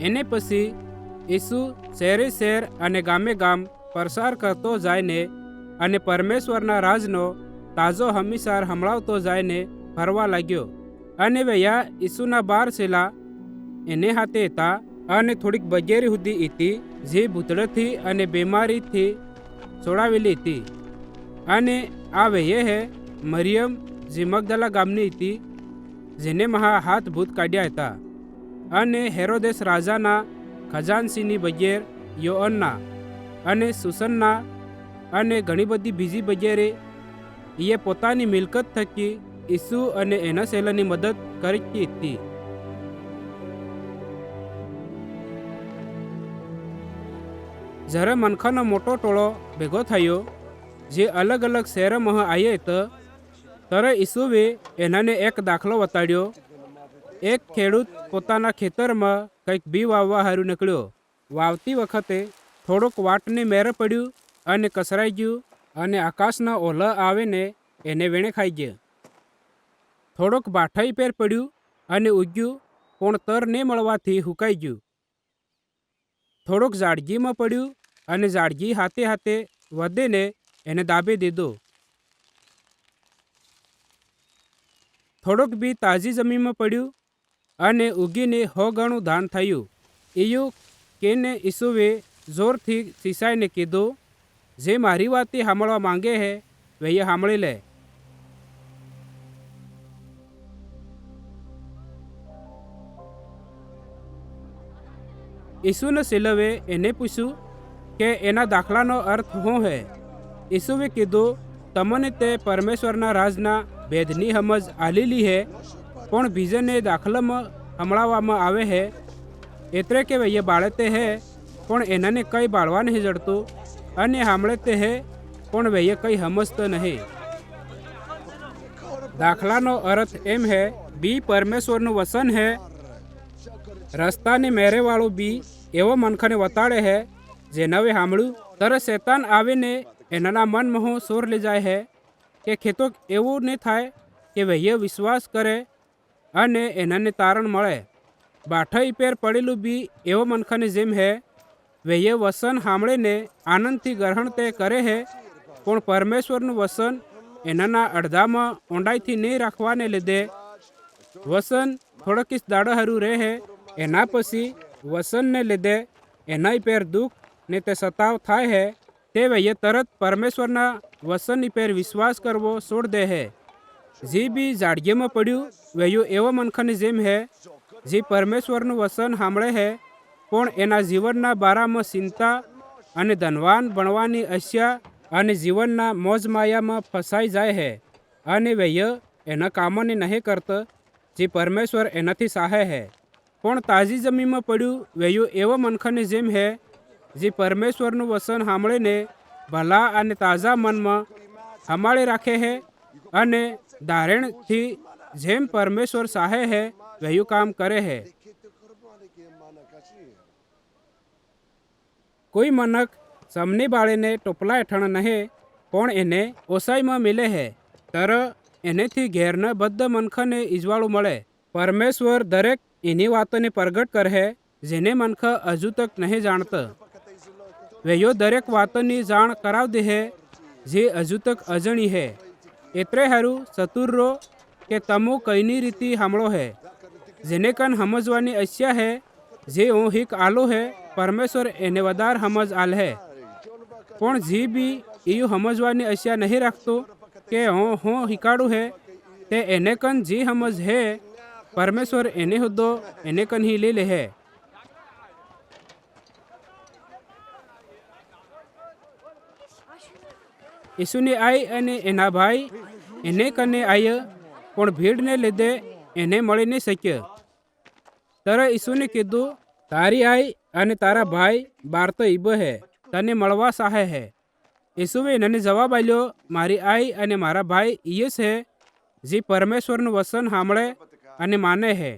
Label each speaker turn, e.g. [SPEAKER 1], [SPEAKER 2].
[SPEAKER 1] એને પછી ઈસુ શહેરે શહેર અને ગામે ગામ પ્રસાર કરતો જાયને અને પરમેશ્વરના રાજનો તાજો હમીસાર સંભળાવતો જાયને ફરવા લાગ્યો. અને વયા ઈસુના 12 ચેલા એને હાથે હતા અને થોડીક બગેરી સુધી હતી જે ભૂતળેથી અને બીમારીથી છોડાવેલી હતી. અને આ વયે હે મરિયમ જે મગદલા ગામની હતી જેને મહા હાથ ભૂત કાઢ્યા હતા. અને હેરોદેસ રાજાના ખજાનસીની બગેર યોઅન્ના અને સુસનના અને ઘણી બધી બીજી બગેરે એ પોતાની મિલકત થકી ઈસુ અને એના શેલાની મદદ કરતી હતી. જ્યારે મનખાનો મોટો ટોળો ભેગો થયો જે અલગ અલગ શહેરોમાં આવ્યા હતા ત્યારે ઈસુએ એનાને એક દાખલો બતાડ્યો. એક ખેડૂત પોતાના ખેતરમાં કંઈક બી વાવવા હારું નીકળ્યો. વાવતી વખતે થોડુંક વાટને મેરે પડ્યું અને કસરાઈ ગયું અને આકાશના ઓલા આવીને એને વેણે ખાઈ ગયા. થોડુંક બાઠાઈ પેર પડ્યું અને ઉગ્યું પણ તર ને મળવાથી હુકાઈ ગયું. થોડુંક ઝાડગીમાં પડ્યું અને ઝાડગી હાથે હાથે વધીને એને દાબી દીધો. થોડુંક બી તાજી જમીનમાં પડ્યું અને ઉગીને 100 ગણું ધાન થયું. એવું કેને ઈસુએ જોરથી ચીસાઈને કીધું, જે મારી વાતે સાંભળવા માંગે હે વહી સાંભળી લે. ઈસુને શિલવે એને પૂછ્યું કે એના દાખલાનો અર્થ શું હે. ઈસુએ કીધું, તમને તે પરમેશ્વરના રાજના ભેદની સમજ આલેલી હે પણ બીજાને દાખલામાં સંભળાવવામાં આવે હે. એટલે કે વૈયા બાળે તે હે પણ એનાને કંઈ બાળવા નહીં જડતું અને સાંભળે તે હે પણ વૈયા કંઈ સમજતો નહીં. દાખલાનો અર્થ એમ હે, બી પરમેશ્વરનું વસન હે. રસ્તાને મેરેવાળું બી એવો મનખાને વતાડે હે જે નવે સાંભળ્યું ત્યારે શેતાન આવીને એનાના મનમાં સોર લઈ જાય હે કે ખેતો એવું નહીં થાય કે વહીએ વિશ્વાસ કરે અને એનાને તારણ મળે. બાઠાઈ પેર પડેલું બી એવો મનખાને જેમ હે, વહીએ વસન સાંભળીને આનંદથી ગ્રહણ તે કરે હે પણ પરમેશ્વરનું વસન એનાના અડધામાં ઊંડાઈથી નહીં રાખવાને લીધે વસન થોડોક દાડો હારું રહે હે. એના પછી વસનને લીધે એનાય પેર દુઃખ ને તે સતાવ થાય હે. તે વહીએ તરત પરમેશ્વરના વસનની પેર વિશ્વાસ કરવો છોડ દે હે. જે બી ઝાડગીમાં પડ્યું વયું એવો મનખાને જેમ હે જે પરમેશ્વરનું વસન સાંભળે હે પણ એના જીવનના બારામાં ચિંતા અને ધનવાન બનવાની આશા અને જીવનના મોજ માયામાં ફસાઈ જાય હે અને વૈય એના કામોને નહીં કરતો જે પરમેશ્વર એનાથી સાહે હે. પણ તાજી જમીનમાં પડ્યું વયું એવો મનખાને જેમ હે જે પરમેશ્વરનું વસન સાંભળીને ભલા અને તાજા મનમાં સંભાળી રાખે હે અને ધારણથી જેમ પરમેશ્વર સાહે હે વયું કામ કરે હે. કોઈ મનક સમની બાળીને ટોપલા હેઠળ નહીં પણ એને ઓસાઈમાં મિલે હે ત્યારે એનેથી ઘેરના બધા મનખાને ઈજવાળું મળે. પરમેશ્વર દરેક એની વાતોને પ્રગટ કરે જેને મનખા હજુ તક નહીં જાણતા. વયો દરેક વાતોની જાણ કરાવ દે હે જે હજુ તક અજણી હે. એટલે હારું ચતુર રહો કે તમો કઈની રીતિ સાંભળો હે. જેને કન સમજવાની આશા હે જે હું હિક આલો હે પરમેશ્વર એને વધાર સમજ આલ હે. પણ જે બી એવું સમજવાની આશા નહીં રાખતો કે હું હિકાડું હે તે એને કન જે સમજ હે પરમેશ્વર એને હોદ્દો એને કન હી લે હે. ઈસુની આઈ અને એના ભાઈ એને કને આયા પણ ભીડને લીધે એને મળી નહીં શક્યો. ત્યારે ઈસુને કીધું, તારી આઈ અને તારા ભાઈ બાર તો ઈબ હે, તને મળવા સાહે હે. ઈસુએ એને જવાબ આલ્યો, મારી આઈ અને મારા ભાઈ ઈયસ હે જે પરમેશ્વરનું વસન સાંભળે અને માને હે.